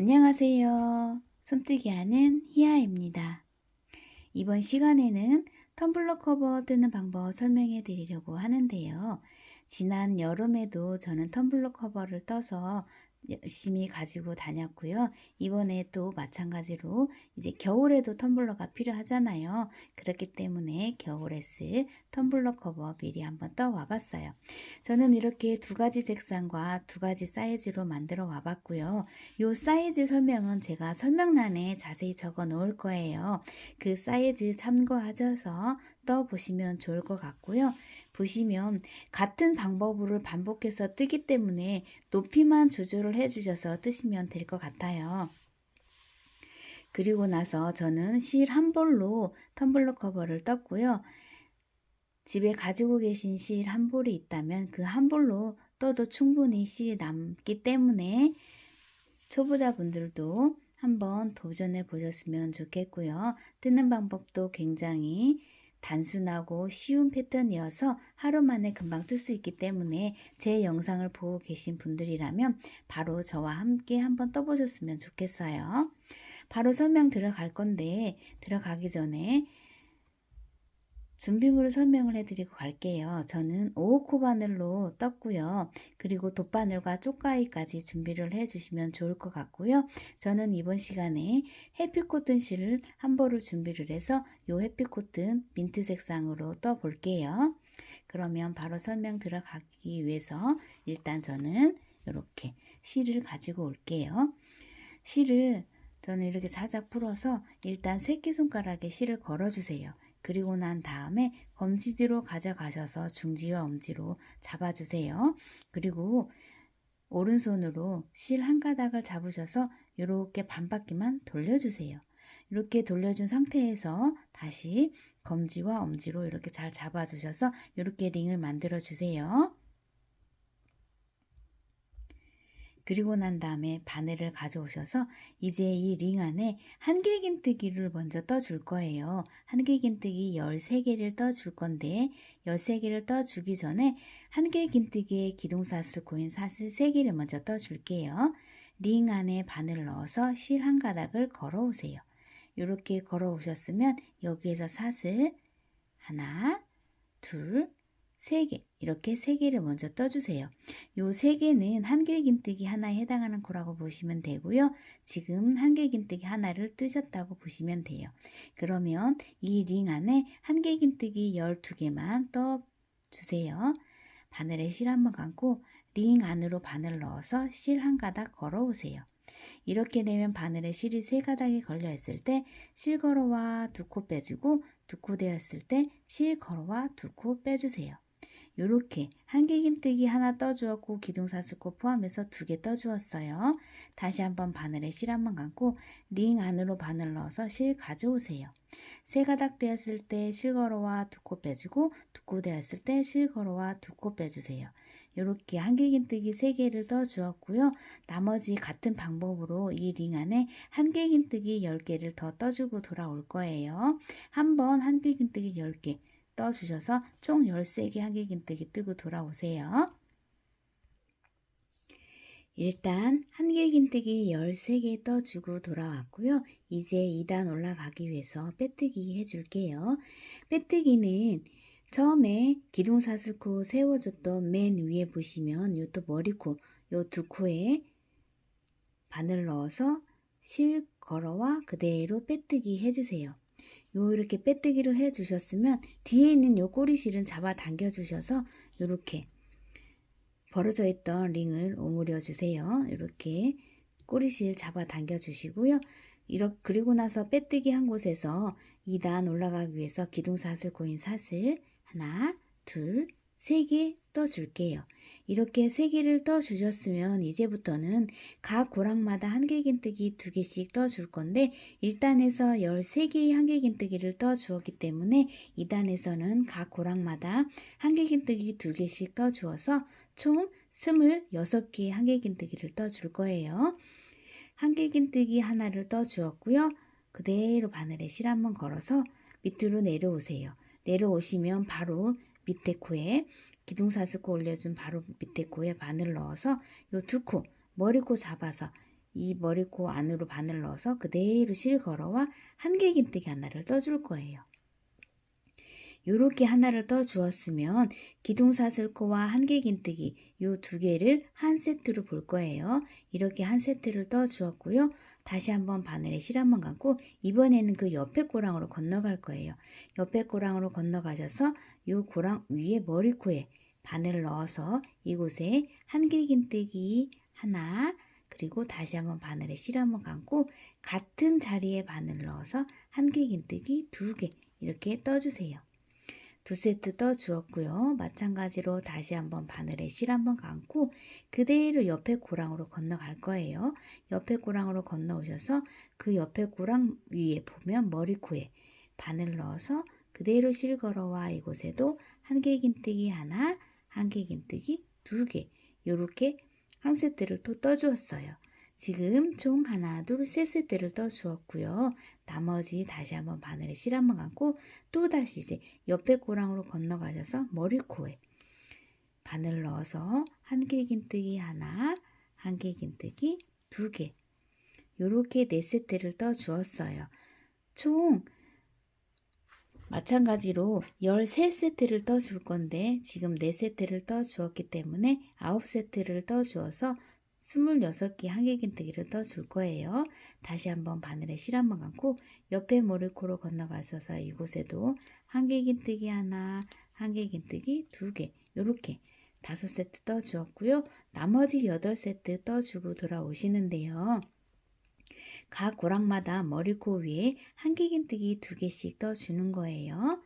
안녕하세요. 손뜨기 하는 희아입니다. 이번 시간에는 텀블러 커버 뜨는 방법 설명해 드리려고 하는데요. 지난 여름에도 저는 텀블러 커버를 떠서 열심히 가지고 다녔고요. 이번에 또 마찬가지로 이제 겨울에도 텀블러가 필요하잖아요. 그렇기 때문에 겨울에 쓸 텀블러 커버 미리 한번 떠와 봤어요. 저는 이렇게 두 가지 색상과 두 가지 사이즈로 만들어 와 봤고요. 이 사이즈 설명은 제가 설명란에 자세히 적어 놓을 거예요. 그 사이즈 참고하셔서 떠 보시면 좋을 것 같고요. 보시면 같은 방법으로 반복해서 뜨기 때문에 높이만 조절을 해 주셔서 뜨시면 될 것 같아요. 그리고 나서 저는 실 한 볼로 텀블러 커버를 떴고요. 집에 가지고 계신 실 한 볼이 있다면 그 한 볼로 떠도 충분히 실이 남기 때문에 초보자분들도 한번 도전해 보셨으면 좋겠고요. 뜨는 방법도 굉장히 단순하고 쉬운 패턴이어서 하루 만에 금방 뜰 수 있기 때문에 제 영상을 보고 계신 분들이라면 바로 저와 함께 한번 떠보셨으면 좋겠어요. 바로 설명 들어갈 건데 들어가기 전에 준비물을 설명을 해드리고 갈게요. 저는 5호 바늘로 떴고요. 그리고 돗바늘과 쪽가위까지 준비를 해주시면 좋을 것 같고요. 저는 이번 시간에 햇빛 코튼 실을 한 벌을 준비를 해서 이 햇빛 코튼 민트 색상으로 떠 볼게요. 그러면 바로 설명 들어가기 위해서 일단 저는 이렇게 실을 가지고 올게요. 실을 저는 이렇게 살짝 풀어서 일단 새끼손가락에 실을 걸어주세요. 그리고 난 다음에 검지로 가져가셔서 중지와 엄지로 잡아주세요. 그리고 오른손으로 실 한 가닥을 잡으셔서 이렇게 반바퀴만 돌려주세요. 이렇게 돌려준 상태에서 다시 검지와 엄지로 이렇게 잘 잡아주셔서 이렇게 링을 만들어 주세요. 그리고 난 다음에 바늘을 가져오셔서 이제 이 링 안에 한길긴뜨기를 먼저 떠줄 거예요. 한길긴뜨기 13개를 떠줄 건데 13개를 떠주기 전에 한길긴뜨기에 기둥사슬 고인 사슬 3개를 먼저 떠줄게요. 링 안에 바늘을 넣어서 실 한 가닥을 걸어오세요. 이렇게 걸어오셨으면 여기에서 사슬 하나, 둘, 3개 이렇게 3개를 먼저 떠주세요. 요 3개는 한길긴뜨기 하나에 해당하는 거라고 보시면 되고요. 지금 한길긴뜨기 하나를 뜨셨다고 보시면 돼요. 그러면 이 링 안에 한길긴뜨기 12개만 떠주세요. 바늘에 실 한번 감고 링 안으로 바늘 넣어서 실 한 가닥 걸어오세요. 이렇게 되면 바늘에 실이 3가닥이 걸려 있을 때 실 걸어와 2코 빼주고 2코 되었을 때 실 걸어와 2코 빼주세요. 요렇게 한길긴뜨기 하나 떠주었고 기둥사슬코 포함해서 2개 떠주었어요. 다시 한번 바늘에 실 한번 감고 링 안으로 바늘 넣어서 실 가져오세요. 3가닥 되었을 때 실 걸어와 2코 빼주고 2코 되었을 때 실 걸어와 2코 빼주세요. 요렇게 한길긴뜨기 3개를 떠주었고요. 나머지 같은 방법으로 이 링 안에 한길긴뜨기 10개를 더 떠주고 돌아올 거예요. 한번 한길긴뜨기 10개 떠주셔서 총 13개 한길긴뜨기 뜨고 돌아오세요. 일단 한길긴뜨기 13개 떠주고 돌아왔고요. 이제 2단 올라가기 위해서 빼뜨기 해줄게요. 빼뜨기는 처음에 기둥사슬코 세워줬던 맨 위에 보시면 요 또 머리코 요 두 코에 바늘 넣어서 실 걸어와 그대로 빼뜨기 해주세요. 이렇게 빼뜨기를 해 주셨으면 뒤에 있는 요 꼬리실은 잡아 당겨 주셔서 이렇게 벌어져 있던 링을 오므려 주세요. 이렇게 꼬리실 잡아 당겨 주시고요. 그리고 나서 빼뜨기 한 곳에서 2단 올라가기 위해서 기둥사슬 고인 사슬 하나, 둘, 3개 떠줄게요. 이렇게 3개를 떠주셨으면 이제부터는 각 고랑마다 한길긴뜨기 2개씩 떠줄 건데 1단에서 13개의 한길긴뜨기를 떠주었기 때문에 2단에서는 각 고랑마다 한길긴뜨기 2개씩 떠주어서 총 26개의 한길긴뜨기를 떠줄 거예요. 한길긴뜨기 하나를 떠주었고요. 그대로 바늘에 실 한번 걸어서 밑으로 내려오세요. 내려오시면 바로 밑에 코에 기둥사슬코 올려준 바로 밑에 코에 바늘 넣어서 요 2코 머리코 잡아서 이 머리코 안으로 바늘 넣어서 그대로 실걸어와 한길긴뜨기 하나를 떠줄 거예요. 요렇게 하나를 떠 주었으면 기둥사슬코와 한길긴뜨기 요 두 개를 한 세트로 볼 거예요. 이렇게 한 세트를 떠 주었고요. 다시 한번 바늘에 실 한번 감고 이번에는 그 옆에 꼬랑으로 건너갈 거예요. 옆에 꼬랑으로 건너가셔서 요 꼬랑 위에 머리코에 바늘을 넣어서 이곳에 한길긴뜨기 하나, 그리고 다시 한번 바늘에 실 한번 감고 같은 자리에 바늘 넣어서 한길긴뜨기 두 개 이렇게 떠주세요. 두 세트 떠 주었고요. 마찬가지로 다시 한번 바늘에 실 한번 감고 그대로 옆에 고랑으로 건너갈 거예요. 옆에 고랑으로 건너오셔서 그 옆에 고랑 위에 보면 머리코에 바늘 넣어서 그대로 실 걸어와 이곳에도 한길긴뜨기 하나, 한길긴뜨기 두 개 이렇게 한 세트를 또 떠 주었어요. 지금 총 하나, 둘, 세 세트를 떠 주었고요. 나머지 다시 한번 바늘에 실 한번 감고 또 다시 이제 옆에 꼬랑으로 건너가셔서 머리코에 바늘 넣어서 한길긴뜨기 하나, 한길긴뜨기 두 개 요렇게 네 세트를 떠 주었어요. 총 마찬가지로 13세트를 떠 줄 건데 지금 4세트를 떠 주었기 때문에 9세트를 떠 주어서 26개 한길긴뜨기를 떠 줄 거예요. 다시 한번 바늘에 실 한번 감고 옆에 머리코로 건너가셔서 이곳에도 한길긴뜨기 하나, 한길긴뜨기 두 개 요렇게 5세트 떠 주었고요. 나머지 8세트 떠 주고 돌아오시는데요. 각 고랑마다 머리코 위에 한길긴뜨기 두 개씩 떠주는 거예요.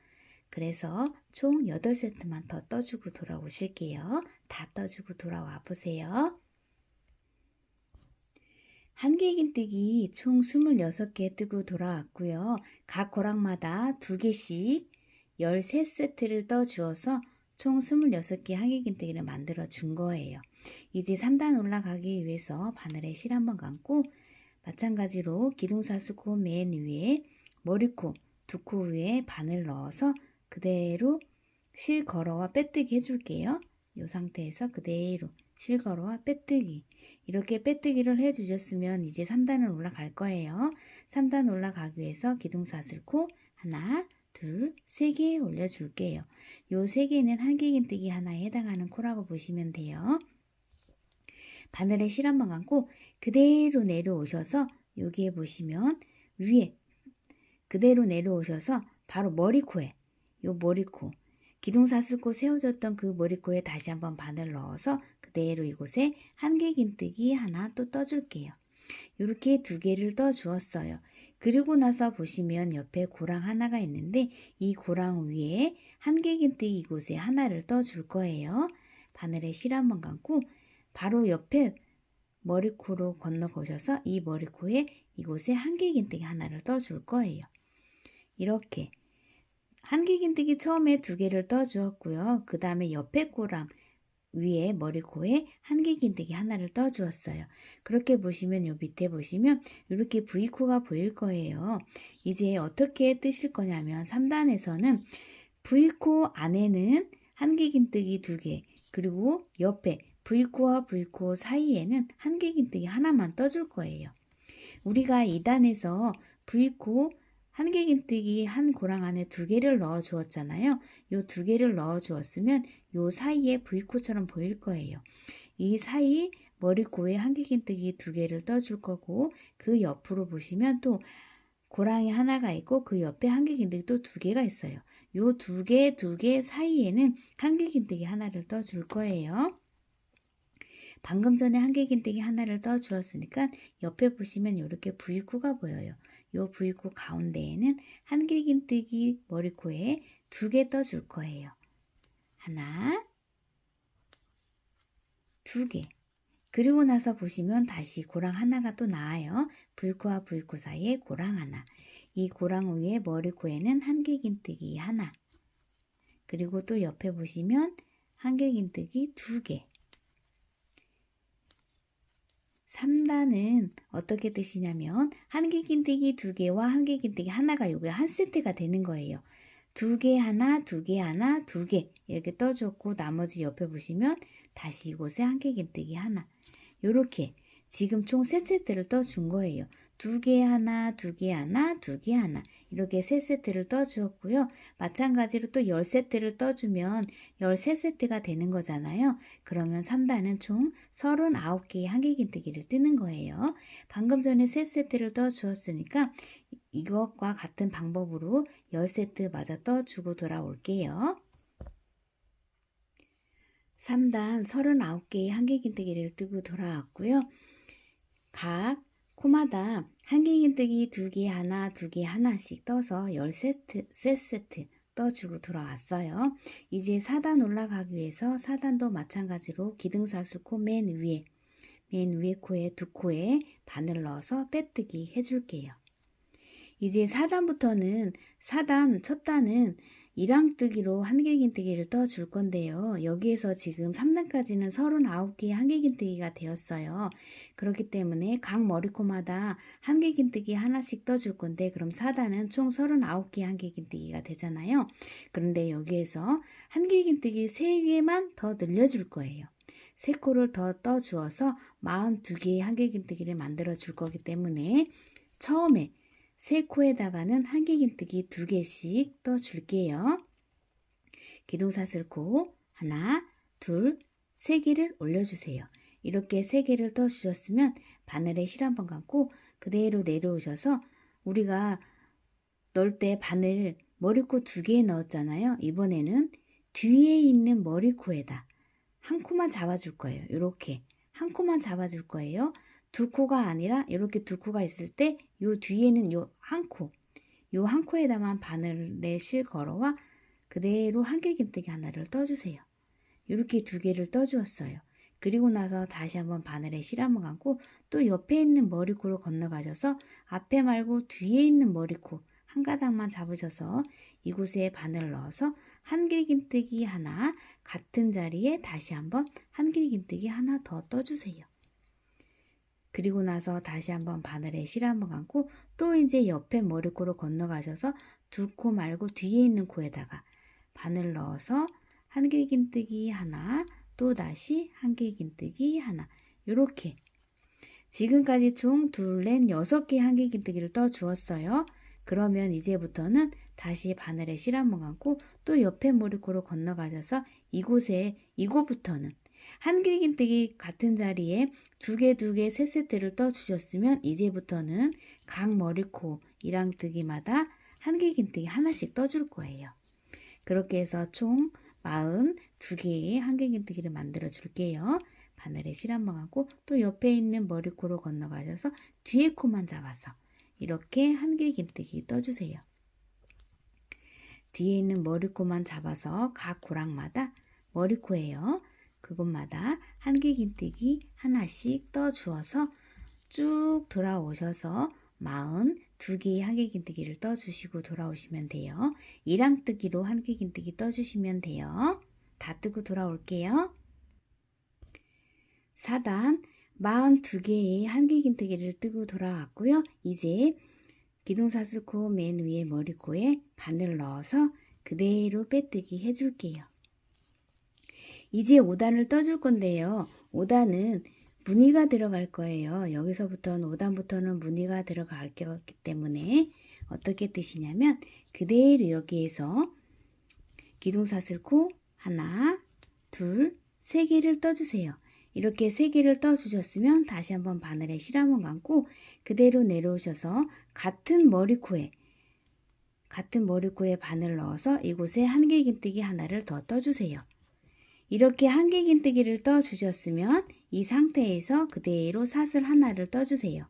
그래서 총 8세트만 더 떠주고 돌아오실게요. 다 떠주고 돌아와 보세요. 한길긴뜨기 총 26개 뜨고 돌아왔고요. 각 고랑마다 두 개씩 13세트를 떠주어서 총 26개 한길긴뜨기를 만들어 준 거예요. 이제 3단 올라가기 위해서 바늘에 실 한번 감고 마찬가지로 기둥사슬코 맨 위에 머리코, 두 코 위에 바늘 넣어서 그대로 실 걸어와 빼뜨기 해줄게요. 이 상태에서 그대로 실 걸어와 빼뜨기 이렇게 빼뜨기를 해주셨으면 이제 3단을 올라갈 거예요. 3단 올라가기 위해서 기둥사슬코 하나, 둘, 세 개 올려줄게요. 요 세 개는 한길긴뜨기 하나에 해당하는 코라고 보시면 돼요. 바늘에 실 한번 감고 그대로 내려오셔서 여기에 보시면 위에 그대로 내려오셔서 바로 머리코에 요 머리코 기둥사슬코 세워졌던 그 머리코에 다시 한번 바늘 넣어서 그대로 이곳에 한길긴뜨기 하나 또 떠줄게요. 이렇게 두 개를 떠 주었어요. 그리고 나서 보시면 옆에 고랑 하나가 있는데 이 고랑 위에 한길긴뜨기 이곳에 하나를 떠 줄 거예요. 바늘에 실 한번 감고 바로 옆에 머리코로 건너오셔서 이 머리코에 이곳에 한길긴뜨기 하나를 떠 줄 거예요. 이렇게 한길긴뜨기 처음에 두 개를 떠 주었고요. 그 다음에 옆에 꼬랑 위에 머리코에 한길긴뜨기 하나를 떠 주었어요. 그렇게 보시면 요 밑에 보시면 이렇게 V코가 보일 거예요. 이제 어떻게 뜨실 거냐면 3단에서는 V코 안에는 한길긴뜨기 두 개 그리고 옆에 V코와 V코 사이에는 한길긴뜨기 하나만 떠줄 거예요. 우리가 2단에서 V코 한길긴뜨기 한 고랑 안에 두 개를 넣어 주었잖아요. 요 두 개를 넣어 주었으면 요 사이에 V코처럼 보일 거예요. 이 사이 머리코에 한길긴뜨기 두 개를 떠줄 거고 그 옆으로 보시면 또 고랑이 하나가 있고 그 옆에 한길긴뜨기 또 두 개가 있어요. 요 두 개 사이에는 한길긴뜨기 하나를 떠줄 거예요. 방금 전에 한길긴뜨기 하나를 떠 주었으니까 옆에 보시면 이렇게 V코가 보여요. 요 V코 가운데에는 한길긴뜨기 머리코에 두 개 떠 줄 거예요. 하나, 두 개. 그리고 나서 보시면 다시 고랑 하나가 또 나와요. V코와 V코 사이에 고랑 하나. 이 고랑 위에 머리코에는 한길긴뜨기 하나. 그리고 또 옆에 보시면 한길긴뜨기 두 개. 3단은 어떻게 뜨시냐면 한길긴뜨기 두 개와 한길긴뜨기 하나가 요게 한 세트가 되는 거예요. 두 개 하나, 두 개 하나, 두 개 이렇게 떠줬고 나머지 옆에 보시면 다시 이곳에 한길긴뜨기 하나 요렇게 지금 총 3세트를 떠준 거예요. 2개 하나, 2개 하나, 2개 하나 이렇게 3세트를 떠주었고요. 마찬가지로 또 10세트를 떠주면 13세트가 되는 거잖아요. 그러면 3단은 총 39개의 한길긴뜨기를 뜨는 거예요. 방금 전에 3세트를 떠주었으니까 이것과 같은 방법으로 10세트 마저 떠주고 돌아올게요. 3단 39개의 한길긴뜨기를 뜨고 돌아왔고요. 각 코마다 한길긴뜨기 2개 하나, 2개 하나씩 떠서 13세트 떠주고 돌아왔어요. 이제 4단 올라가기 위해서 4단도 마찬가지로 기둥사슬코 맨 위에 코에 2코에 바늘 넣어서 빼뜨기 해줄게요. 이제 4단부터는 4단 첫 단은 이랑뜨기로 한길긴뜨기를 떠줄 건데요. 여기에서 지금 3단까지는 39개의 한길긴뜨기가 되었어요. 그렇기 때문에 각 머리코마다 한길긴뜨기 하나씩 떠줄 건데 그럼 4단은 총 39개의 한길긴뜨기가 되잖아요. 그런데 여기에서 한길긴뜨기 3개만 더 늘려줄 거예요. 3코를 더 떠주어서 42개의 한길긴뜨기를 만들어 줄 거기 때문에 처음에 3코에다가는 한길긴뜨기 2개씩 떠줄게요. 기둥사슬코 하나, 둘, 3개를 올려주세요. 이렇게 3개를 떠주셨으면 바늘에 실 한번 감고 그대로 내려오셔서 우리가 넣을 때 바늘 머리코 2개 넣었잖아요. 이번에는 뒤에 있는 머리코에다 한 코만 잡아줄 거예요. 이렇게 한 코만 잡아줄 거예요. 2코가 아니라 이렇게 2코가 있을 때 요 뒤에는 요 한 코에다만 바늘에 실 걸어와 그대로 한길긴뜨기 하나를 떠주세요. 이렇게 2개를 떠주었어요. 그리고 나서 다시 한번 바늘에 실 한번 감고 또 옆에 있는 머리코를 건너가셔서 앞에 말고 뒤에 있는 머리코 한 가닥만 잡으셔서 이곳에 바늘을 넣어서 한길긴뜨기 하나 같은 자리에 다시 한번 한길긴뜨기 하나 더 떠주세요. 그리고 나서 다시 한번 바늘에 실 한번 감고 또 이제 옆에 머리코로 건너가셔서 2코 말고 뒤에 있는 코에다가 바늘 넣어서 한길긴뜨기 하나 또 다시 한길긴뜨기 하나 이렇게 지금까지 총 2, 4, 6개 한길긴뜨기를 떠 주었어요. 그러면 이제부터는 다시 바늘에 실 한번 감고 또 옆에 머리코로 건너가셔서 이곳부터는 한길긴뜨기 같은 자리에 2개, 3세트를 떠주셨으면 이제부터는 각 머리코 이랑뜨기마다 한길긴뜨기 하나씩 떠줄 거예요. 그렇게 해서 총 42개의 한길긴뜨기를 만들어 줄게요. 바늘에 실 한번 하고 또 옆에 있는 머리코로 건너가셔서 뒤에 코만 잡아서 이렇게 한길긴뜨기 떠주세요. 뒤에 있는 머리코만 잡아서 각 고랑마다 머리코예요. 그곳마다 한길긴뜨기 하나씩 떠주어서 쭉 돌아오셔서 42개의 한길긴뜨기를 떠주시고 돌아오시면 돼요. 이랑뜨기로 한길긴뜨기 떠주시면 돼요. 다 뜨고 돌아올게요. 4단 42개의 한길긴뜨기를 뜨고 돌아왔고요. 이제 기둥사슬코 맨 위에 머리코에 바늘 넣어서 그대로 빼뜨기 해줄게요. 이제 5단을 떠줄 건데요. 5단은 무늬가 들어갈 거예요. 여기서부터는 5단부터는 무늬가 들어갈 거기 때문에 어떻게 뜨시냐면 그대로 여기에서 기둥사슬코 하나, 둘, 3개를 떠주세요. 이렇게 3개를 떠주셨으면 다시 한번 바늘에 실 한번 감고 그대로 내려오셔서 같은 머리코에 바늘 넣어서 이곳에 한길긴뜨기 하나를 더 떠주세요. 이렇게 한길긴뜨기를 떠주셨으면 이 상태에서 그대로 사슬 하나를 떠주세요.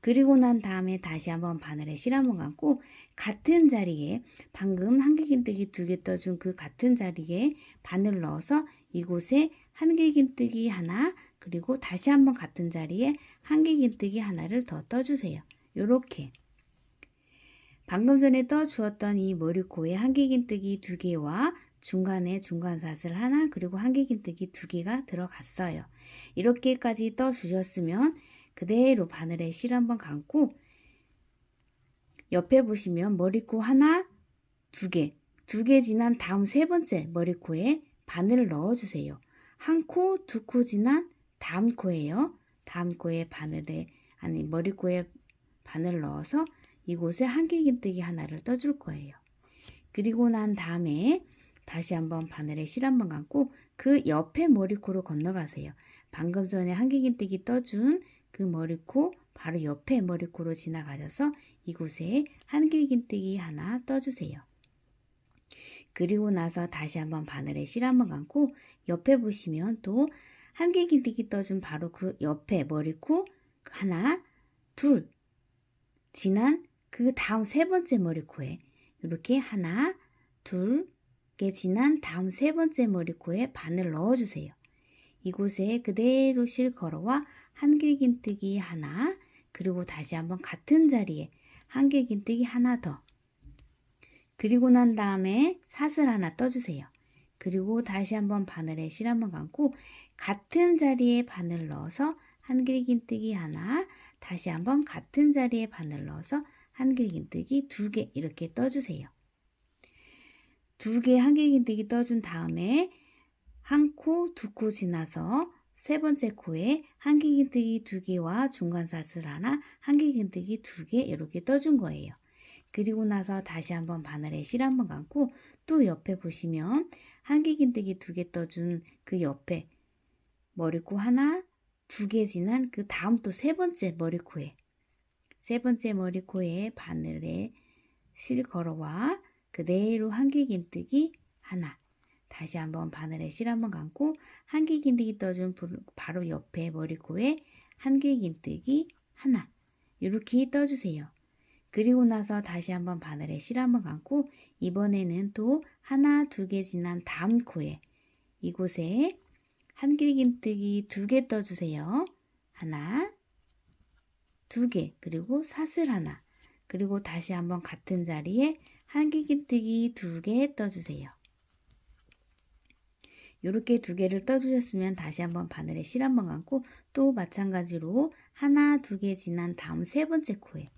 그리고 난 다음에 다시 한번 바늘에 실 한번 감고 같은 자리에 방금 한길긴뜨기 2개 떠준 그 같은 자리에 바늘 넣어서 이곳에 한길긴뜨기 하나 그리고 다시 한번 같은 자리에 한길긴뜨기 하나를 더 떠주세요. 요렇게 방금 전에 떠주었던 이 머리코에 한길긴뜨기 2개와 중간에 중간사슬 하나 그리고 한길긴뜨기 2개가 들어갔어요. 이렇게까지 떠주셨으면 그대로 바늘에 실 한번 감고 옆에 보시면 머리코 하나, 2개, 2개 지난 다음 3번째 머리코에 바늘을 넣어주세요. 한 코, 2코 지난 다음 코예요. 다음 코에 머리코에 바늘 넣어서 이곳에 한길긴뜨기 하나를 떠줄 거예요. 그리고 난 다음에 다시 한번 바늘에 실 한번 감고 그 옆에 머리코로 건너가세요. 방금 전에 한길긴뜨기 떠준 그 머리코 바로 옆에 머리코로 지나가셔서 이곳에 한길긴뜨기 하나 떠주세요. 그리고 나서 다시 한번 바늘에 실 한번 감고 옆에 보시면 또 한길긴뜨기 떠준 바로 그 옆에 머리코 하나, 둘 지난 그 다음 세 번째 머리코에 이렇게 하나, 둘 개 지난 다음 세 번째 머리코에 바늘 넣어주세요. 이곳에 그대로 실 걸어와 한길긴뜨기 하나, 그리고 다시 한번 같은 자리에 한길긴뜨기 하나 더. 그리고 난 다음에 사슬 하나 떠주세요. 그리고 다시 한번 바늘에 실 한번 감고 같은 자리에 바늘 넣어서 한길긴뜨기 하나, 다시 한번 같은 자리에 바늘 넣어서 한길긴뜨기 2개 이렇게 떠주세요. 2개 한길긴뜨기 떠준 다음에 한 코, 2코 지나서 세 번째 코에 한길긴뜨기 2개와 중간사슬 하나, 한길긴뜨기 2개 이렇게 떠준 거예요. 그리고 나서 다시 한번 바늘에 실 한번 감고 또 옆에 보시면 한길긴뜨기 2개 떠준 그 옆에 머리코 하나, 2개 지난 그 다음 또 세 번째 머리코에 바늘에 실 걸어와 그대로 한길긴뜨기 하나, 다시 한번 바늘에 실 한번 감고 한길긴뜨기 떠준 바로 옆에 머리코에 한길긴뜨기 하나 이렇게 떠주세요. 그리고 나서 다시 한번 바늘에 실 한번 감고 이번에는 또 하나, 2개 지난 다음 코에 이곳에 한길긴뜨기 2개 떠주세요. 하나, 2개, 그리고 사슬 하나, 그리고 다시 한번 같은 자리에 한길긴뜨기 2개 떠주세요. 이렇게 2개를 떠주셨으면 다시 한번 바늘에 실 한번 감고 또 마찬가지로 하나, 2개 지난 다음 세 번째 코에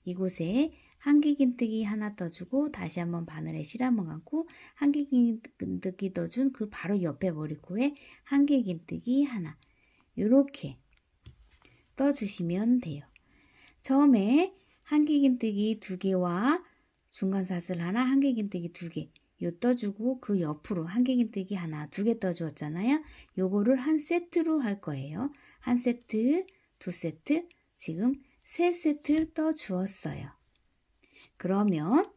이곳에 한길긴뜨기 하나 떠주고 다시 한번 바늘에 실 한번 감고 한길긴뜨기 떠준 그 바로 옆에 머리코에 한길긴뜨기 하나 이렇게 떠주시면 돼요. 처음에 한길긴뜨기 2개와 중간사슬 하나, 한길긴뜨기 2개 요 떠주고 그 옆으로 한길긴뜨기 하나, 2개 떠주었잖아요. 요거를 한 세트로 할 거예요. 한 세트, 2세트, 지금 3세트 떠주었어요. 그러면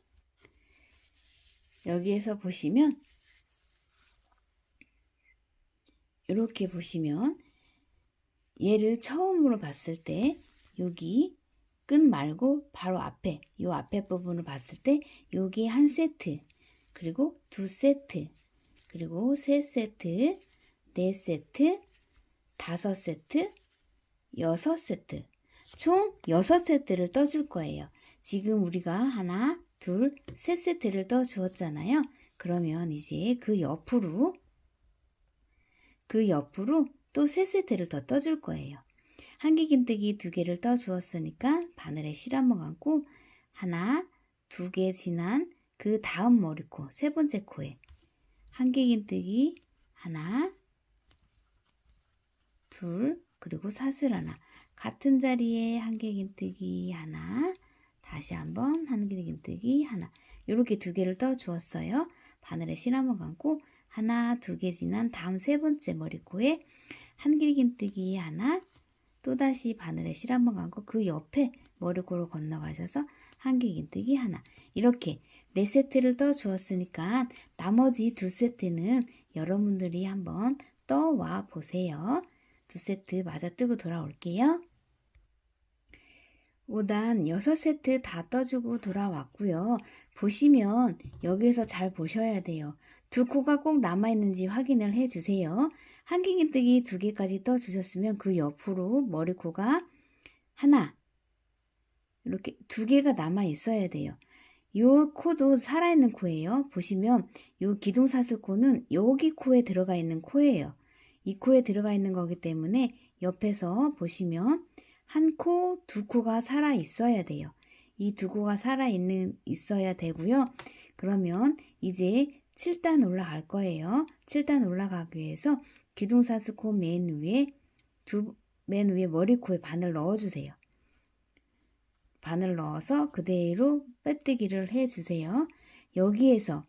여기에서 보시면 이렇게 보시면 얘를 처음으로 봤을 때 여기 끝 말고 바로 앞에 요 앞에 부분을 봤을 때 여기 한 세트, 그리고 2세트, 그리고 3세트, 4세트, 5세트, 6세트, 총 6세트를 떠줄 거예요. 지금 우리가 하나, 둘, 3세트를 떠 주었잖아요. 그러면 이제 그 옆으로 또 3세트를 더 떠줄 거예요. 한길긴뜨기 2개를 떠 주었으니까 바늘에 실 한번 감고 하나, 2개 지난 그 다음 머리코 세 번째 코에 한길긴뜨기 하나, 둘, 그리고 사슬 하나, 같은 자리에 한길긴뜨기 하나, 다시 한번 한길긴뜨기 하나, 이렇게 2개를 떠 주었어요. 바늘에 실 한번 감고 하나, 2개 지난 다음 세 번째 머리코에 한길긴뜨기 하나, 또다시 바늘에 실 한번 감고 그 옆에 머리코로 건너가셔서 한길긴뜨기 하나, 이렇게 4세트를 떠 주었으니까 나머지 2세트는 여러분들이 한번 떠와 보세요. 2세트 맞아 뜨고 돌아올게요. 5단 6세트 다 떠주고 돌아왔고요. 보시면 여기에서 잘 보셔야 돼요. 2코가 꼭 남아있는지 확인을 해주세요. 한길긴뜨기 2개까지 떠주셨으면 그 옆으로 머리코가 하나, 이렇게 2개가 남아있어야 돼요. 이 코도 살아있는 코예요. 보시면 이 기둥사슬 코는 여기 코에 들어가 있는 코예요. 이 코에 들어가 있는 거기 때문에 옆에서 보시면 한 코, 2코가 살아 있어야 돼요. 이 2코가 있어야 되고요. 그러면 이제 7단 올라갈 거예요. 7단 올라가기 위해서 기둥사슬 코 맨 위에 맨 위에 머리코에 바늘 넣어주세요. 바늘 넣어서 그대로 빼뜨기를 해주세요. 여기에서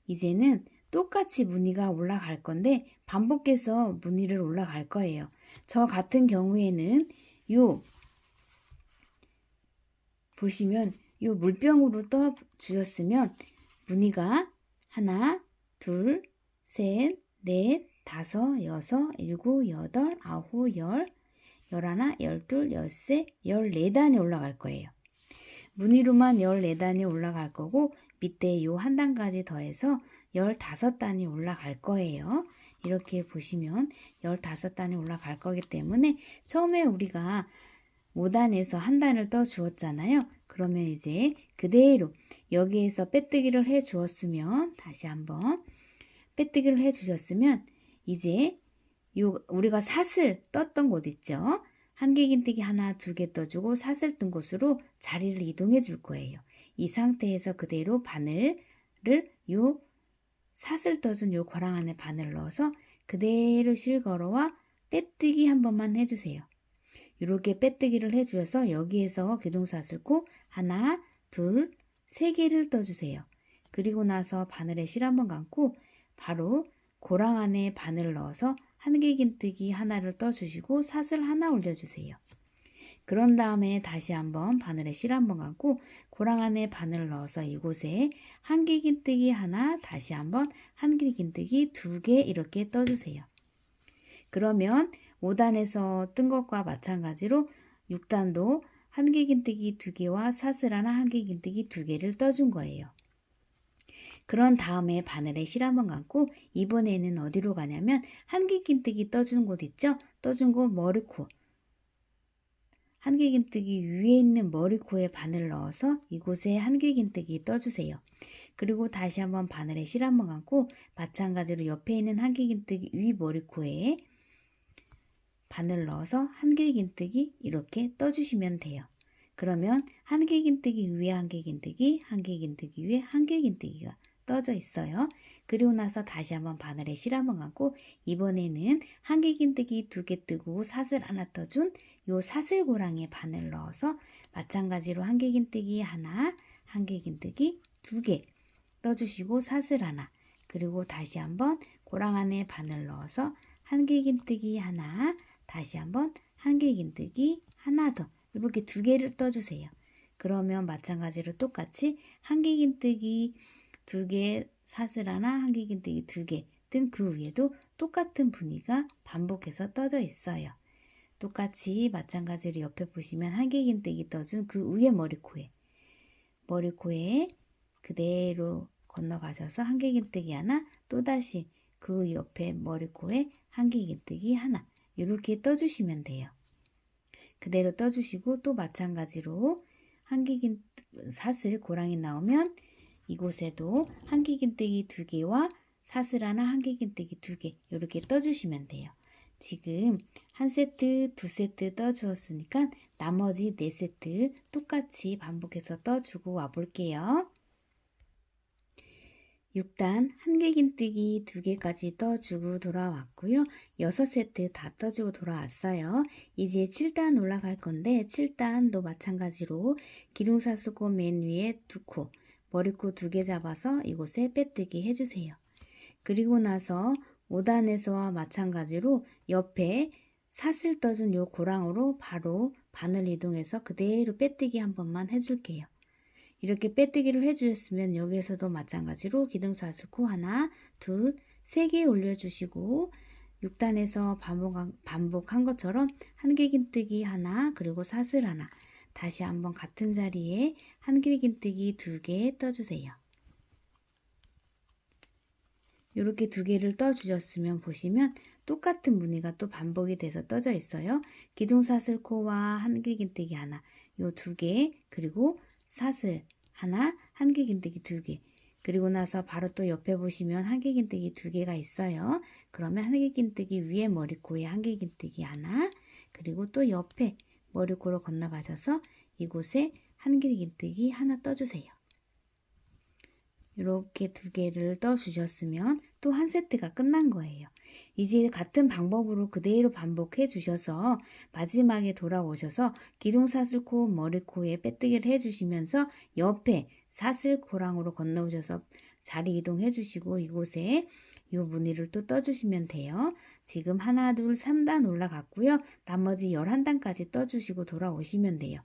이제는 똑같이 무늬가 올라갈 건데 반복해서 무늬를 올라갈 거예요. 저 같은 경우에는 요 보시면 요 물병으로 떠 주셨으면 무늬가 하나, 둘, 셋, 넷, 다섯, 여섯, 일곱, 여덟, 아홉, 열, 열하나, 열둘, 열셋, 14단이 올라갈 거예요. 무늬로만 14단이 올라갈 거고 밑에 요 한 단까지 더해서 15단이 올라갈 거예요. 이렇게 보시면 15단이 올라갈 거기 때문에 처음에 우리가 5단에서 한 단을 떠 주었잖아요. 그러면 이제 그대로 여기에서 빼뜨기를 해 주었으면 다시 한번 빼뜨기를 해 주셨으면 이제 우리가 사슬 떴던 곳 있죠. 한길긴뜨기 하나, 두 개 떠주고 사슬 뜬 곳으로 자리를 이동해 줄 거예요. 이 상태에서 그대로 바늘을 요 사슬 떠준 요 거랑 안에 바늘 넣어서 그대로 실걸어와 빼뜨기 한 번만 해주세요. 이렇게 빼뜨기를 해주셔서 여기에서 기둥사슬코 하나, 둘, 세 개를 떠주세요. 그리고 나서 바늘에 실 한번 감고 바로 고랑 안에 바늘을 넣어서 한길긴뜨기 하나를 떠주시고 사슬 하나 올려주세요. 그런 다음에 다시 한번 바늘에 실 한번 감고 고랑 안에 바늘을 넣어서 이곳에 한길긴뜨기 하나, 다시 한번 한길긴뜨기 2개 이렇게 떠주세요. 그러면 5단에서 뜬 것과 마찬가지로 6단도 한길긴뜨기 2개와 사슬 하나, 한길긴뜨기 2개를 떠준 거예요. 그런 다음에 바늘에 실 한번 감고 이번에는 어디로 가냐면 한길긴뜨기 떠준 곳 있죠? 떠준 곳 머리코. 한길긴뜨기 위에 있는 머리코에 바늘 넣어서 이곳에 한길긴뜨기 떠주세요. 그리고 다시 한번 바늘에 실 한번 감고 마찬가지로 옆에 있는 한길긴뜨기 위 머리코에 바늘 넣어서 한길긴뜨기 이렇게 떠주시면 돼요. 그러면 한길긴뜨기 위에 한길긴뜨기, 한길긴뜨기 위에 한길긴뜨기가 떠져 있어요. 그리고 나서 다시 한번 바늘에 실 한번 감고 이번에는 한길긴뜨기 2개 뜨고 사슬 하나 떠준 요 사슬고랑에 바늘 넣어서 마찬가지로 한길긴뜨기 하나, 한길긴뜨기 2개 떠주시고 사슬 하나, 그리고 다시 한번 고랑 안에 바늘 넣어서 한길긴뜨기 하나, 다시 한번 한길긴뜨기 하나 더 이렇게 2개를 떠주세요. 그러면 마찬가지로 똑같이 한길긴뜨기 2개, 사슬 하나, 한길긴뜨기 2개 뜬 그 위에도 똑같은 무늬가 반복해서 떠져 있어요. 똑같이 마찬가지로 옆에 보시면 한길긴뜨기 떠준 그 위에 머리코에 그대로 건너가셔서 한길긴뜨기 하나, 또다시 그 옆에 머리코에 한길긴뜨기 하나 이렇게 떠주시면 돼요. 그대로 떠주시고 또 마찬가지로 사슬 고랑이 나오면 이곳에도 한길긴뜨기 2개와 사슬 하나, 한길긴뜨기 2개 이렇게 떠주시면 돼요. 지금 한 세트, 2세트 떠주었으니까 나머지 4세트 똑같이 반복해서 떠주고 와볼게요. 6단 한길긴뜨기 2개까지 떠주고 돌아왔고요. 6세트 다 떠주고 돌아왔어요. 이제 7단 올라갈 건데 7단도 마찬가지로 기둥사슬코 맨 위에 2코, 머리코 2개 잡아서 이곳에 빼뜨기 해주세요. 그리고 나서 5단에서와 마찬가지로 옆에 사슬 떠준 요 고랑으로 바로 바늘 이동해서 그대로 빼뜨기 한 번만 해줄게요. 이렇게 빼뜨기를 해주셨으면 여기에서도 마찬가지로 기둥사슬코 하나, 둘, 3개 올려주시고 6단에서 반복한 것처럼 한길긴뜨기 하나, 그리고 사슬 하나, 다시 한번 같은 자리에 한길긴뜨기 2개 떠주세요. 이렇게 2개를 떠주셨으면 보시면 똑같은 무늬가 또 반복이 돼서 떠져 있어요. 기둥사슬코와 한길긴뜨기 하나, 요 2개, 그리고 사슬 하나, 한길긴뜨기 2개. 그리고 나서 바로 또 옆에 보시면 한길긴뜨기 2개가 있어요. 그러면 한길긴뜨기 위에 머리코에 한길긴뜨기 하나, 그리고 또 옆에 머리코로 건너가셔서 이곳에 한길긴뜨기 하나 떠주세요. 이렇게 2개를 떠주셨으면 또 한 세트가 끝난 거예요. 이제 같은 방법으로 그대로 반복해 주셔서 마지막에 돌아오셔서 기둥사슬코 머리코에 빼뜨기를 해주시면서 옆에 사슬코랑으로 건너오셔서 자리 이동해 주시고 이곳에 이 무늬를 또 떠주시면 돼요. 지금 하나, 둘, 3단 올라갔고요. 나머지 11단까지 떠주시고 돌아오시면 돼요.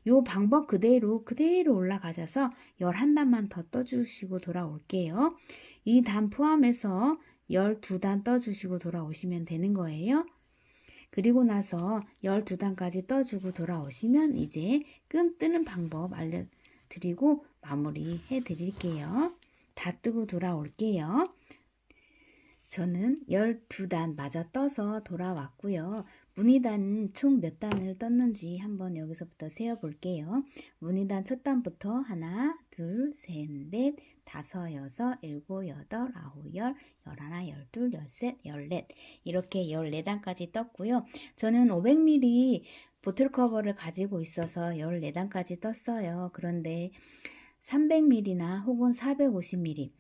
이 방법 그대로 올라가셔서 11단만 더 떠주시고 돌아올게요. 이 단 포함해서 12단 떠주시고 돌아오시면 되는 거예요. 그리고 나서 12단까지 떠주고 돌아오시면 이제 끈 뜨는 방법 알려드리고 마무리 해드릴게요. 다 뜨고 돌아올게요. 저는 12단 마저 떠서 돌아왔고요. 무늬단은 총 몇 단을 떴는지 한번 여기서부터 세어볼게요. 무늬단 첫 단부터 하나, 둘, 셋, 넷, 다섯, 여섯, 일곱, 여덟, 아홉, 열, 열하나, 열둘, 열셋, 열넷 이렇게 14단까지 떴고요. 저는 500ml 보틀 커버를 가지고 있어서 14단까지 떴어요. 그런데 300ml나 혹은 450ml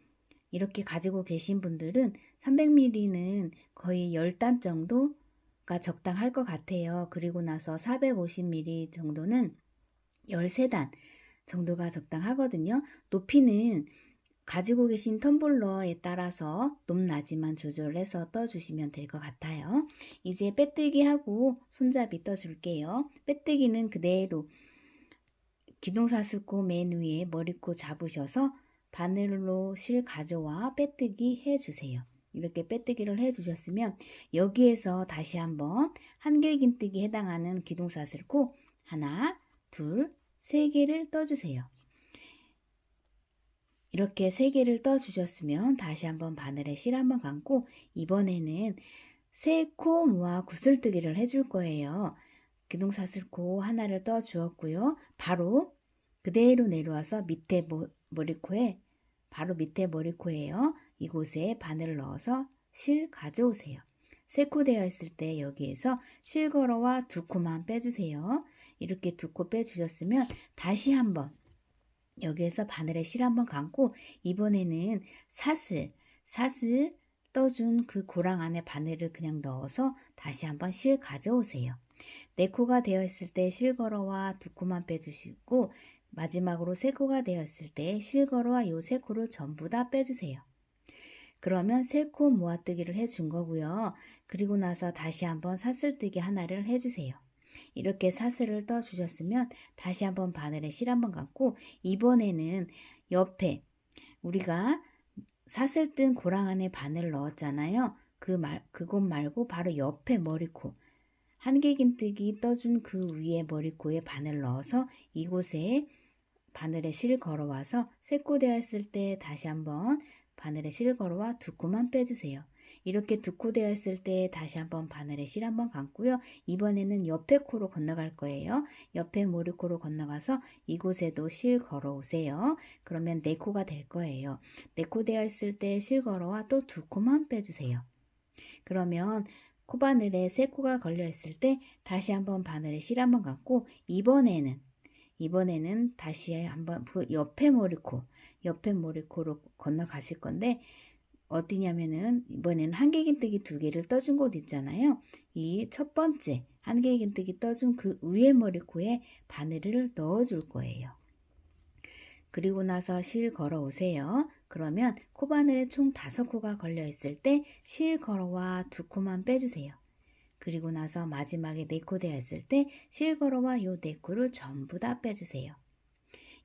이렇게 가지고 계신 분들은 300ml는 거의 10단 정도가 적당할 것 같아요. 그리고 나서 450ml 정도는 13단 정도가 적당하거든요. 높이는 가지고 계신 텀블러에 따라서 높낮이만 조절해서 떠주시면 될 것 같아요. 이제 빼뜨기 하고 손잡이 떠줄게요. 빼뜨기는 그대로 기둥사슬코 맨 위에 머리코 잡으셔서 바늘로 실 가져와 빼뜨기 해주세요. 이렇게 빼뜨기를 해주셨으면 여기에서 다시 한번 한길긴뜨기 해당하는 기둥사슬코 하나, 둘, 세 개를 떠주세요. 이렇게 세 개를 떠주셨으면 다시 한번 바늘에 실 한번 감고 이번에는 세 코 모아 구슬뜨기를 해줄 거예요. 기둥사슬코 하나를 떠 주었고요. 바로 그대로 내려와서 밑에 머리코에 바로 밑에 머리코에요. 이곳에 바늘을 넣어서 실 가져오세요. 세 코 되어 있을 때 여기에서 실 걸어와 두 코만 빼주세요. 이렇게 두 코 빼주셨으면 다시 한번 여기에서 바늘에 실 한번 감고 이번에는 사슬 떠준 그 고랑 안에 바늘을 그냥 넣어서 다시 한번 실 가져오세요. 네 코가 되어 있을 때 실 걸어와 두 코만 빼주시고 마지막으로 세 코가 되어 있을 때 실 걸어와 요 세 코를 전부 다 빼주세요. 그러면 세 코 모아뜨기를 해준 거고요. 그리고 나서 다시 한번 사슬뜨기 하나를 해주세요. 이렇게 사슬을 떠주셨으면 다시 한번 바늘에 실 한번 감고 이번에는 옆에 우리가 사슬 뜬 고랑 안에 바늘을 넣었잖아요. 그곳 말고 바로 옆에 머리코 한길긴뜨기 떠준 그 위에 머리코에 바늘 넣어서 이곳에 바늘에 실 걸어와서 세 코 되어 있을 때 다시 한번 바늘에 실 걸어와 두 코만 빼주세요. 이렇게 두 코 되어 있을 때 다시 한번 바늘에 실 한번 감고요. 이번에는 옆에 코로 건너갈 거예요. 옆에 머리코로 건너가서 이곳에도 실 걸어오세요. 그러면 네 코가 될 거예요. 네 코 되어 있을 때 실 걸어와 또 두 코만 빼주세요. 그러면 코바늘에 세 코가 걸려 있을 때 다시 한번 바늘에 실 한번 감고 이번에는 다시 한번 옆에 머리코로 건너가실 건데 어디냐면은 이번에는 한길긴뜨기 두 개를 떠준 곳 있잖아요. 이 첫 번째 한길긴뜨기 떠준 그 위에 머리코에 바늘을 넣어줄 거예요. 그리고 나서 실 걸어 오세요. 그러면 코바늘에 총 5코가 걸려 있을 때 실 걸어와 두 코만 빼주세요. 그리고 나서 마지막에 4코 되어 있을 때 실 걸어와 요 4코를 전부 다 빼주세요.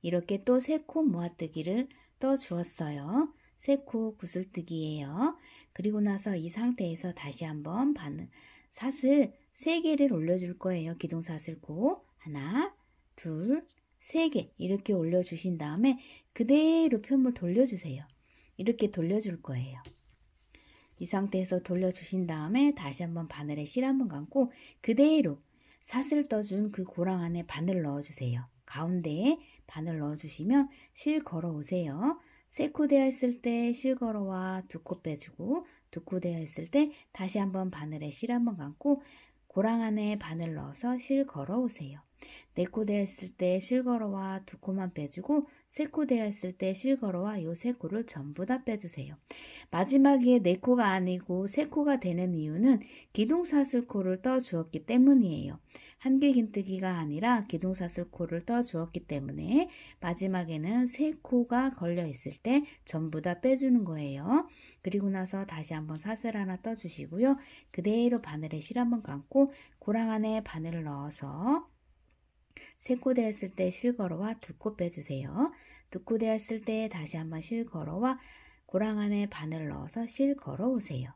이렇게 또 3코 모아뜨기를 떠 주었어요. 3코 구슬뜨기예요. 그리고 나서 이 상태에서 다시 한번 사슬 3개를 올려줄 거예요. 기둥사슬코 하나, 둘, 3개 이렇게 올려주신 다음에 그대로 편물 돌려주세요. 이렇게 돌려줄 거예요. 이 상태에서 돌려주신 다음에 다시 한번 바늘에 실 한번 감고 그대로 사슬 떠준 그 고랑 안에 바늘 넣어주세요. 가운데에 바늘 넣어주시면 실 걸어 오세요. 3코 되어 있을 때 실 걸어와 2코 빼주고 2코 되어 있을 때 다시 한번 바늘에 실 한번 감고 고랑 안에 바늘 넣어서 실 걸어 오세요. 네 코 되었을 때 실걸어와 두 코만 빼주고 세 코 되었을 때 실걸어와 요 세 코를 전부 다 빼주세요. 마지막에 네 코가 아니고 세 코가 되는 이유는 기둥사슬코를 떠 주었기 때문이에요. 한길긴뜨기가 아니라 기둥사슬코를 떠 주었기 때문에 마지막에는 세 코가 걸려 있을 때 전부 다 빼주는 거예요. 그리고 나서 다시 한번 사슬 하나 떠 주시고요. 그대로 바늘에 실 한번 감고 고랑 안에 바늘을 넣어서 세 코 되었을 때 실걸어와 두 코 빼주세요. 두 코 되었을 때 다시 한번 실걸어와 고랑 안에 바늘을 넣어서 실 걸어 오세요.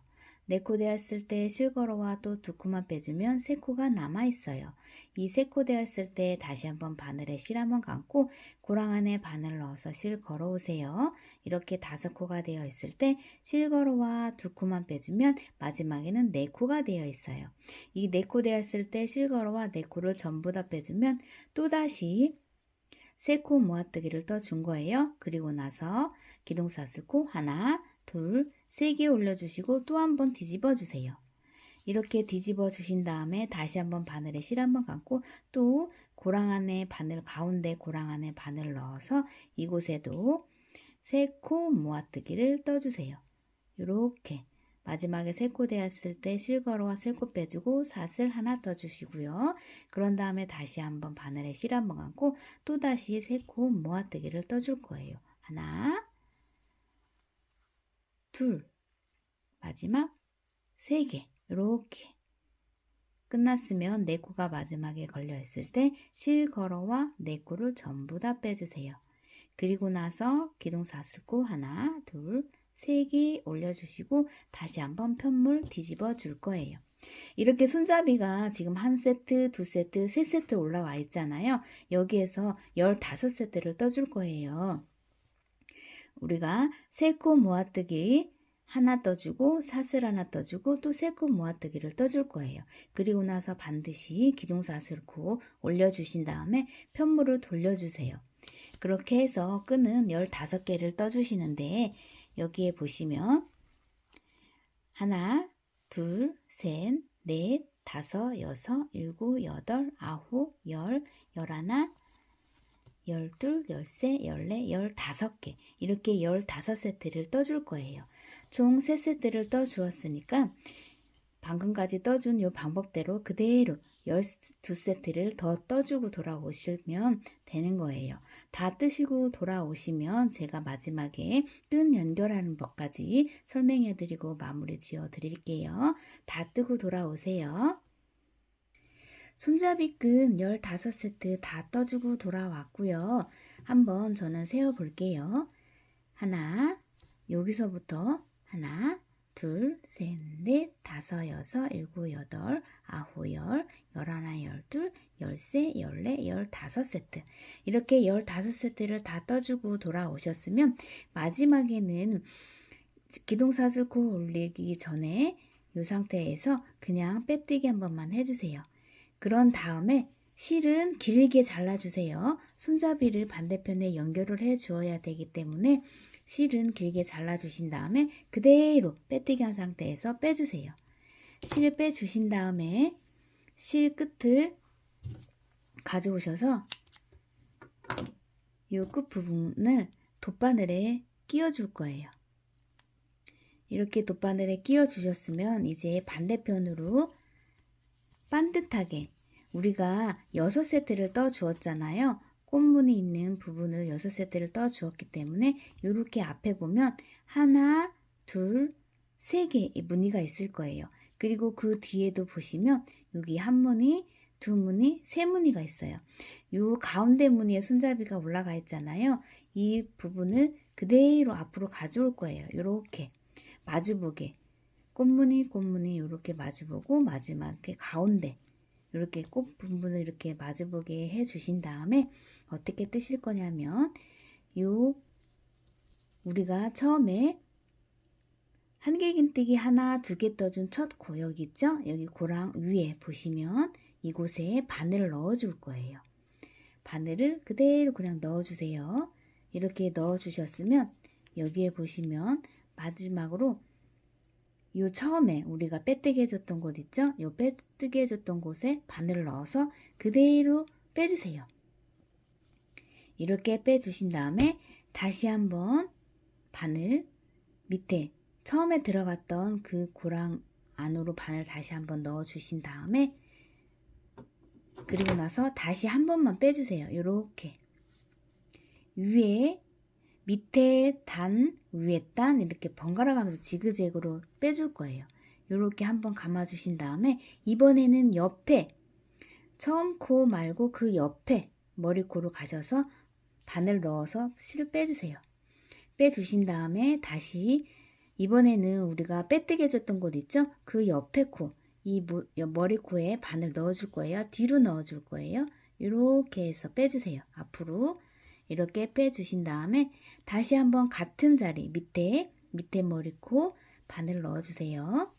네 코 되었을 때 실걸어와 또 두 코만 빼주면 세 코가 남아 있어요. 이 세 코 되었을 때 다시 한번 바늘에 실 한번 감고 고랑 안에 바늘을 넣어서 실 걸어 오세요. 이렇게 다섯 코가 되어 있을 때 실걸어와 두 코만 빼주면 마지막에는 네 코가 되어 있어요. 이 네 코 되었을 때 실걸어와 네 코를 전부 다 빼주면 또다시 세 코 모아뜨기를 떠준 거예요. 그리고 나서 기둥사슬코 하나, 둘, 세 개 올려주시고 또 한 번 뒤집어 주세요. 이렇게 뒤집어 주신 다음에 다시 한번 바늘에 실 한번 감고 또 고랑 안에 바늘 가운데 고랑 안에 바늘을 넣어서 이곳에도 세 코 모아뜨기를 떠주세요. 이렇게 마지막에 세 코 되었을 때 실걸어와 세 코 빼주고 사슬 하나 떠주시고요. 그런 다음에 다시 한번 바늘에 실 한번 감고 또다시 세 코 모아뜨기를 떠줄 거예요. 하나, 둘, 마지막 세 개. 이렇게 끝났으면 네 코가 마지막에 걸려 있을 때 실걸어와 네 코를 전부 다 빼주세요. 그리고 나서 기둥사슬코 하나, 둘, 세 개 올려주시고 다시 한번 편물 뒤집어 줄 거예요. 이렇게 손잡이가 지금 한 세트, 두 세트, 세 세트 올라와 있잖아요. 여기에서 15세트를 떠줄 거예요. 우리가 세 코 모아뜨기 하나 떠주고 사슬 하나 떠주고 또 세 코 모아뜨기를 떠줄 거예요. 그리고 나서 반드시 기둥사슬코 올려주신 다음에 편물을 돌려주세요. 그렇게 해서 끈은 15개를 떠주시는데 여기에 보시면 하나, 둘, 셋, 넷, 다섯, 여섯, 일곱, 여덟, 아홉, 열, 열하나, 열둘, 열세, 열네, 15개 이렇게 15세트를 떠줄 거예요. 총 3세트를 떠주었으니까 방금까지 떠준 이 방법대로 그대로 12세트를 더 떠주고 돌아오시면 되는 거예요. 다 뜨시고 돌아오시면 제가 마지막에 끈 연결하는 법까지 설명해 드리고 마무리 지어 드릴게요. 다 뜨고 돌아오세요. 손잡이 끈 15세트 다 떠주고 돌아왔고요. 한번 저는 세어 볼게요. 하나, 여기서부터 하나, 둘, 셋, 넷, 다섯, 여섯, 일곱, 여덟, 아홉, 열, 열하나, 열둘, 열세, 열네, 15세트. 이렇게 15세트를 다 떠주고 돌아오셨으면 마지막에는 기둥사슬코 올리기 전에 이 상태에서 그냥 빼뜨기 한 번만 해주세요. 그런 다음에 실은 길게 잘라주세요. 손잡이를 반대편에 연결을 해 주어야 되기 때문에 실은 길게 잘라주신 다음에 그대로 빼뜨기 한 상태에서 빼주세요. 실 빼주신 다음에 실 끝을 가져오셔서 이 끝 부분을 돗바늘에 끼워줄 거예요. 이렇게 돗바늘에 끼워주셨으면 이제 반대편으로 반듯하게 우리가 6세트를 떠 주었잖아요. 꽃무늬 있는 부분을 6세트를 떠 주었기 때문에 이렇게 앞에 보면 하나, 둘, 세 개의 무늬가 있을 거예요. 그리고 그 뒤에도 보시면 여기 한 무늬, 두 무늬, 세 무늬가 있어요. 이 가운데 무늬에 손잡이가 올라가 있잖아요. 이 부분을 그대로 앞으로 가져올 거예요. 이렇게 마주보게 꽃무늬, 꽃무늬 이렇게 마주보고 마지막에 가운데 이렇게 꽃 부분을 이렇게 마주보게 해주신 다음에 어떻게 뜨실 거냐면 요 우리가 처음에 한길긴뜨기 하나, 두 개 떠준 첫 코 여기 있죠? 여기 고랑 위에 보시면 이곳에 바늘을 넣어줄 거예요. 바늘을 그대로 그냥 넣어주세요. 이렇게 넣어주셨으면 여기에 보시면 마지막으로 요 처음에 우리가 빼뜨기 해줬던 곳 있죠? 요 빼뜨기 해줬던 곳에 바늘을 넣어서 그대로 빼주세요. 이렇게 빼주신 다음에 다시 한번 바늘 밑에 처음에 들어갔던 그 고랑 안으로 바늘 다시 한번 넣어 주신 다음에 그리고 나서 다시 한 번만 빼주세요. 이렇게 위에 밑에 단 위에 단 이렇게 번갈아 가면서 지그재그로 빼줄 거예요. 이렇게 한번 감아 주신 다음에 이번에는 옆에 처음 코 말고 그 옆에 머리코로 가셔서 바늘 넣어서 실을 빼주세요. 빼주신 다음에 다시 이번에는 우리가 빼뜨기 해줬던 곳 있죠? 그 옆에 코, 이 머리코에 바늘 넣어줄 거예요. 뒤로 넣어줄 거예요. 이렇게 해서 빼주세요. 앞으로 이렇게 빼주신 다음에 다시 한번 같은 자리 밑에 머리코 바늘 넣어주세요.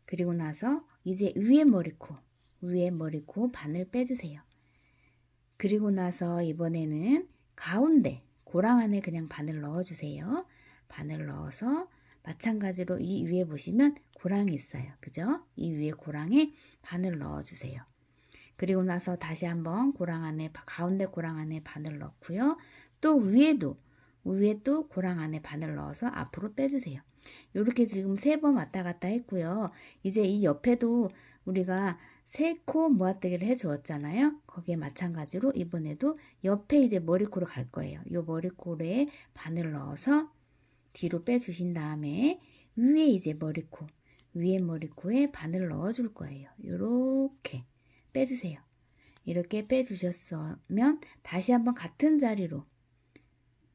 그리고 나서 이제 위에 머리코 바늘 빼주세요. 그리고 나서 이번에는 가운데 고랑 안에 그냥 바늘 넣어주세요. 바늘 넣어서 마찬가지로 이 위에 보시면 고랑이 있어요. 그죠? 이 위에 고랑에 바늘 넣어주세요. 그리고 나서 다시 한번 고랑 안에 가운데 고랑 안에 바늘 넣고요. 또 위에 또 고랑 안에 바늘 넣어서 앞으로 빼주세요. 이렇게 지금 3번 왔다 갔다 했고요. 이제 이 옆에도 우리가 3코 모아뜨기를 해 주었잖아요. 거기에 마찬가지로 이번에도 옆에 이제 머리코로 갈 거예요. 이 머리코에 바늘 넣어서 뒤로 빼주신 다음에 위에 이제 위에 머리코에 바늘 넣어줄 거예요. 이렇게 빼주세요. 이렇게 빼주셨으면 다시 한번 같은 자리로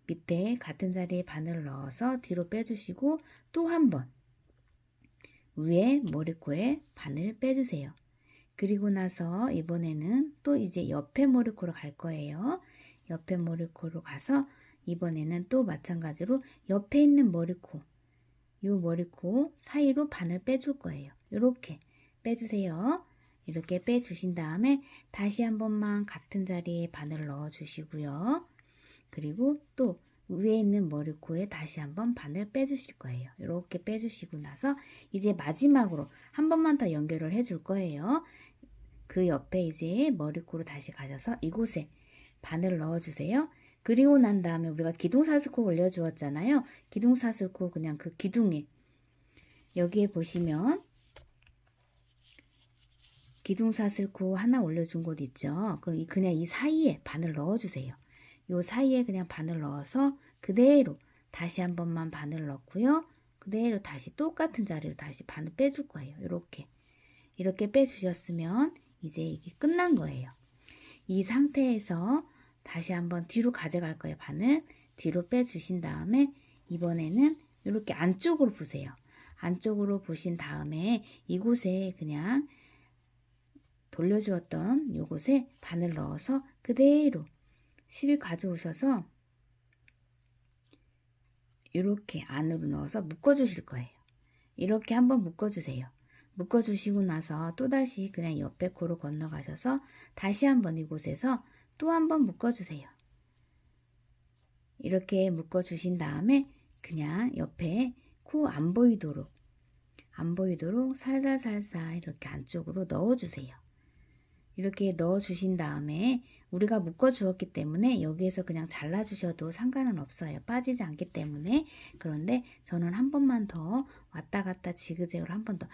밑에 같은 자리에 바늘 넣어서 뒤로 빼주시고 또 한 번 위에 머리코에 바늘 빼주세요. 그리고 나서 이번에는 또 이제 옆에 머리코로 갈 거예요. 옆에 머리코로 가서 이번에는 또 마찬가지로 옆에 있는 이 머리코 사이로 바늘 빼줄 거예요. 이렇게 빼주세요. 이렇게 빼주신 다음에 다시 한 번만 같은 자리에 바늘 넣어 주시고요. 그리고 또 위에 있는 머리코에 다시 한번 바늘 빼주실 거예요. 이렇게 빼주시고 나서 이제 마지막으로 한 번만 더 연결을 해줄 거예요. 그 옆에 이제 머리코로 다시 가셔서 이곳에 바늘 넣어주세요. 그리고 난 다음에 우리가 기둥사슬코 올려주었잖아요. 기둥사슬코 그냥 그 기둥에 여기에 보시면 기둥사슬코 하나 올려준 곳 있죠. 그럼 그냥 이 사이에 바늘 넣어주세요. 요 사이에 그냥 바늘 넣어서 그대로 다시 한 번만 바늘 넣고요. 그대로 다시 똑같은 자리로 다시 바늘 빼줄 거예요. 이렇게 빼주셨으면 이제 이게 끝난 거예요. 이 상태에서 다시 한번 뒤로 가져갈 거예요. 바늘 뒤로 빼주신 다음에 이번에는 이렇게 안쪽으로 보세요. 안쪽으로 보신 다음에 이곳에 그냥 돌려주었던 요곳에 바늘 넣어서 그대로 실 가져오셔서 이렇게 안으로 넣어서 묶어주실 거예요. 이렇게 한번 묶어주세요. 묶어주시고 나서 또다시 그냥 옆에 코로 건너가셔서 다시 한번 이곳에서 또 한번 묶어주세요. 이렇게 묶어주신 다음에 그냥 옆에 코 안 보이도록 살살살살 이렇게 안쪽으로 넣어주세요. 이렇게 넣어주신 다음에 우리가 묶어주었기 때문에 여기에서 그냥 잘라주셔도 상관은 없어요. 빠지지 않기 때문에. 그런데 저는 한 번만 더 왔다 갔다 지그재그로 한 번 더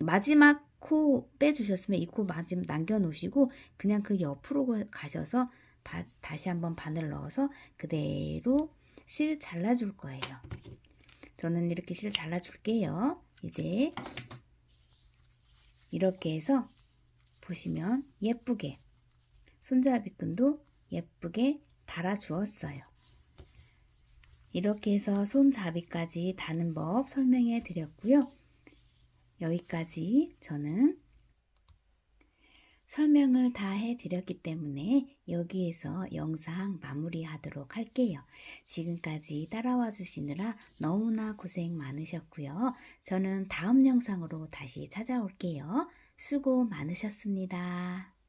마지막 코 빼주셨으면 이 코 마지막 남겨놓으시고 그냥 그 옆으로 가셔서 다시 한번 바늘 넣어서 그대로 실 잘라줄 거예요. 저는 이렇게 실 잘라줄게요. 이제 이렇게 해서 보시면 예쁘게 손잡이끈도 예쁘게 달아주었어요. 이렇게 해서 손잡이까지 다는 법 설명해 드렸고요. 여기까지 저는 설명을 다 해드렸기 때문에 여기에서 영상 마무리하도록 할게요. 지금까지 따라와 주시느라 너무나 고생 많으셨고요. 저는 다음 영상으로 다시 찾아올게요. 수고 많으셨습니다.